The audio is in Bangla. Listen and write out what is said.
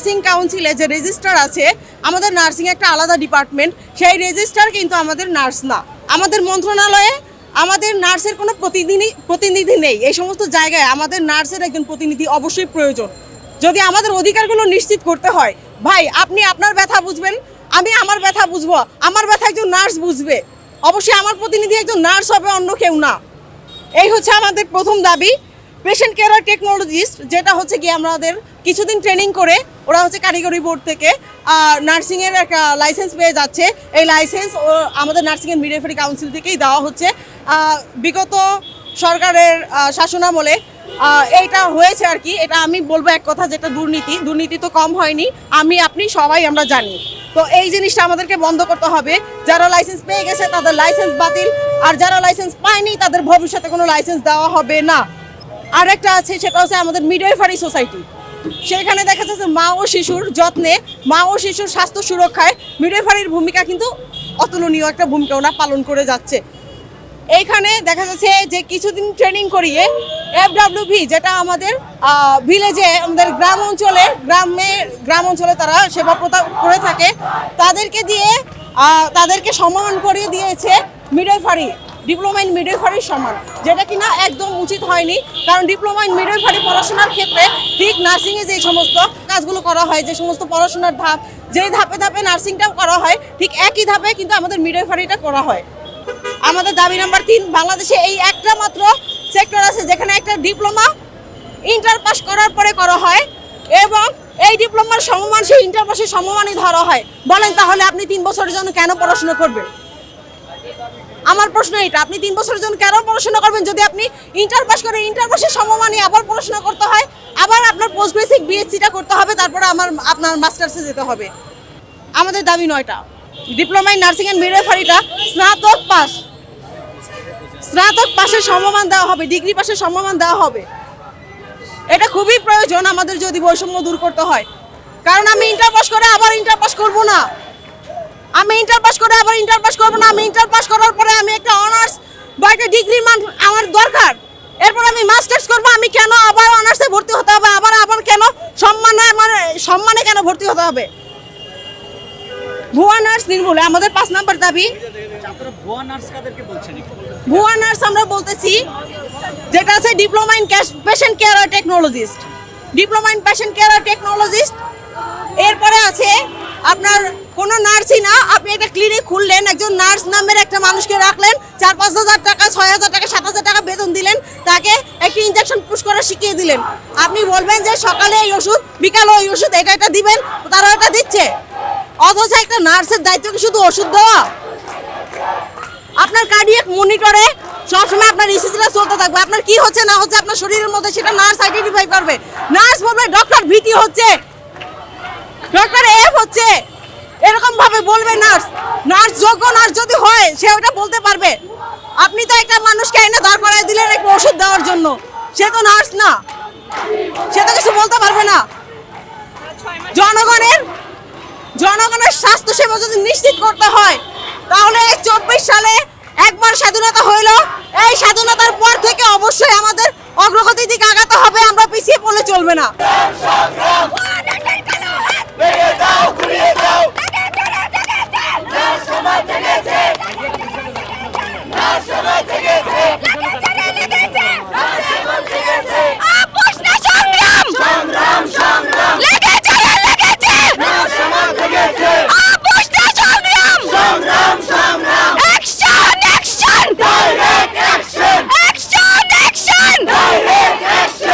নার্সিং কাউন্সিলে যে রেজিস্ট্রার আছে, আমাদের নার্সিং একটা আলাদা ডিপার্টমেন্ট, সেই রেজিস্ট্রার কিন্তু আমাদের নার্স না। আমাদের মন্ত্রণালয়ে আমাদের নার্সের কোনো প্রতিনিধি নেই। এই সমস্ত জায়গায় আমাদের নার্সের একজন প্রতিনিধি অবশ্যই প্রয়োজন। যদি আমাদের অধিকারগুলো নিশ্চিত করতে হয়, ভাই আপনি আপনার ব্যথা বুঝবেন, আমি আমার ব্যথা বুঝবো, আমার ব্যথা একজন নার্স বুঝবে। অবশ্যই আমার প্রতিনিধি একজন নার্স হবে, অন্য কেউ না। এই হচ্ছে আমাদের প্রথম দাবি। পেশেন্ট কেয়ার টেকনোলজিস্ট, যেটা হচ্ছে কি আমাদের কিছুদিন ট্রেনিং করে ওরা হচ্ছে কারিগরি বোর্ড থেকে নার্সিংয়ের একটা লাইসেন্স পেয়ে যাচ্ছে। এই লাইসেন্স আমাদের নার্সিংয়ের মিডওয়াইফারি কাউন্সিল থেকেই দেওয়া হচ্ছে। বিগত সরকারের শাসনামলে এইটা হয়েছে আর কি। এটা আমি বলবো এক কথা, যেটা দুর্নীতি তো কম হয়নি, আপনি সবাই আমরা জানি। তো এই জিনিসটা আমাদেরকে বন্ধ করতে হবে। যারা লাইসেন্স পেয়ে গেছে তাদের লাইসেন্স বাতিল, আর যারা লাইসেন্স পায়নি তাদের ভবিষ্যতে কোনো লাইসেন্স দেওয়া হবে না। আর একটা আছে, সেটা হচ্ছে আমাদের মিডওয়াইফারি সোসাইটি। সেখানে দেখা যাচ্ছে মা ও শিশুর যত্নে, মা ও শিশুর স্বাস্থ্য সুরক্ষায় মিডওয়াইফারির ভূমিকা কিন্তু অতুলনীয় একটা ভূমিকা ওরা পালন করে যাচ্ছে। এইখানে দেখা যাচ্ছে যে কিছুদিন ট্রেনিং করিয়ে FWV, যেটা আমাদের ভিলেজে, আমাদের গ্রাম অঞ্চলে তারা সেবা করে থাকে, তাদেরকে দিয়ে তাদেরকে সম্মান করিয়ে দিয়েছে মিডওয়াইফারি, ডিপ্লোমা ইন মিডওয়াইফারির সমান, যেটা কিনা একদম উচিত হয়নি। কারণ ডিপ্লোমা ইন মিডওয়াইফারি পড়াশোনার ক্ষেত্রে ঠিক নার্সিংয়ে যে সমস্ত কাজগুলো করা হয়, যে সমস্ত পড়াশোনার ধাপ, যেই ধাপে ধাপে নার্সিংটাও করা হয়, ঠিক একই ধাপে কিন্তু আমাদের মিডওয়াইফারিটা করা হয়। আমাদের দাবি নাম্বার 3, বাংলাদেশে এই একটা মাত্র সেক্টর আছে যেখানে একটা ডিপ্লোমা ইন্টার পাস করার পরে করা হয়, এবং এই ডিপ্লোমার সমমান সেই ইন্টার পাসের সমমানই ধরা হয়। বলেন তাহলে আপনি 3 বছরের জন্য কেন পড়াশোনা করবেন? আমার প্রশ্ন এটা, আপনি 3 বছরের জন্য কেন পড়াশোনা করবেন যদি আপনি ইন্টার পাস করে ইন্টার পাসের সমমানই আবার পড়াশোনা করতে হয়, আবার আপনার পোস্ট বেসিক BSc-টা করতে হবে, তারপরে আপনার মাস্টার্সে যেতে হবে। আমাদের দাবি 9টা। ডিপ্লোমা ইন নার্সিং অ্যান্ড মিডওয়াইফারিটা স্নাতক পাশের সমমান দেওয়া হবে, ডিগ্রি পাশের সমমান দেওয়া হবে। এটা খুবই প্রয়োজন আমাদের যদি বৈষম্য দূর করতে হয়। কারণ আমি ইন্টার পাস করে আবার ইন্টার পাস করব না, আমি ইন্টার পাস করার পরে আমি একটা অনার্স বা একটা ডিগ্রি আমার দরকার। এরপর আমি মাস্টার্স করব, আমি কেন আবার অনার্সে ভর্তি হতে হবে, আবার কেন সম্মানে কেন ভর্তি হতে হবে? ভুয়া নার্স নির্মূলে আমাদের 5 নম্বর দাবি। ভুয়া নার্স আমরা বলতেছি যেটা আছে diploma in patient care technologist, এরপরে আছে আপনার কোনো নার্সই না, আপনি একটা ক্লিনিক খুললেন, একজন নার্স নামের একটা মানুষকে রাখলেন, 4-5 হাজার টাকা, 6 হাজার টাকা, 7 হাজার টাকা বেতন দিলেন, তাকে একটি ইনজেকশন পুশ করা শিখিয়ে দিলেন। আপনি বলবেন যে সকালে এই ওষুধ, বিকালে ওই ওষুধ, এটা দিবেন, তারা এটা দিচ্ছে। অথচ একটা নার্সের দায়িত্ব কি শুধু ওষুধ দেওয়া? আপনার কার্ডিয়াক মনিটরে সবসময় আপনার ECG-টা চলতে থাকবে, আপনার কি হচ্ছে না হচ্ছে আপনার শরীরের মধ্যে সেটা নার্স আইডেন্টিফাই করবে। নার্স বলবে ডক্টর VT হচ্ছে, ডক্টর F হচ্ছে, এরকম ভাবে বলবে নার্স যোগ্য নার্স যদি হয় সে ওটা বলতে পারবে। আপনি তো একটা মানুষকে এনে দাঁড় করায় দিলেন একটা ওষুধ দেওয়ার জন্য, সে তো নার্স না, সে তো কিছু বলতে পারবে না। জনগণের স্বাস্থ্য সেবা যদি নিশ্চিত করতে হয়, তাহলে 24 সালে একবার স্বাধীনতা হইল, এই স্বাধীনতার পর থেকে অবশ্যই আমাদের অগ্রগতির দিকে আগাতে হবে, আমরা পিছিয়ে পড়লে চলবে না।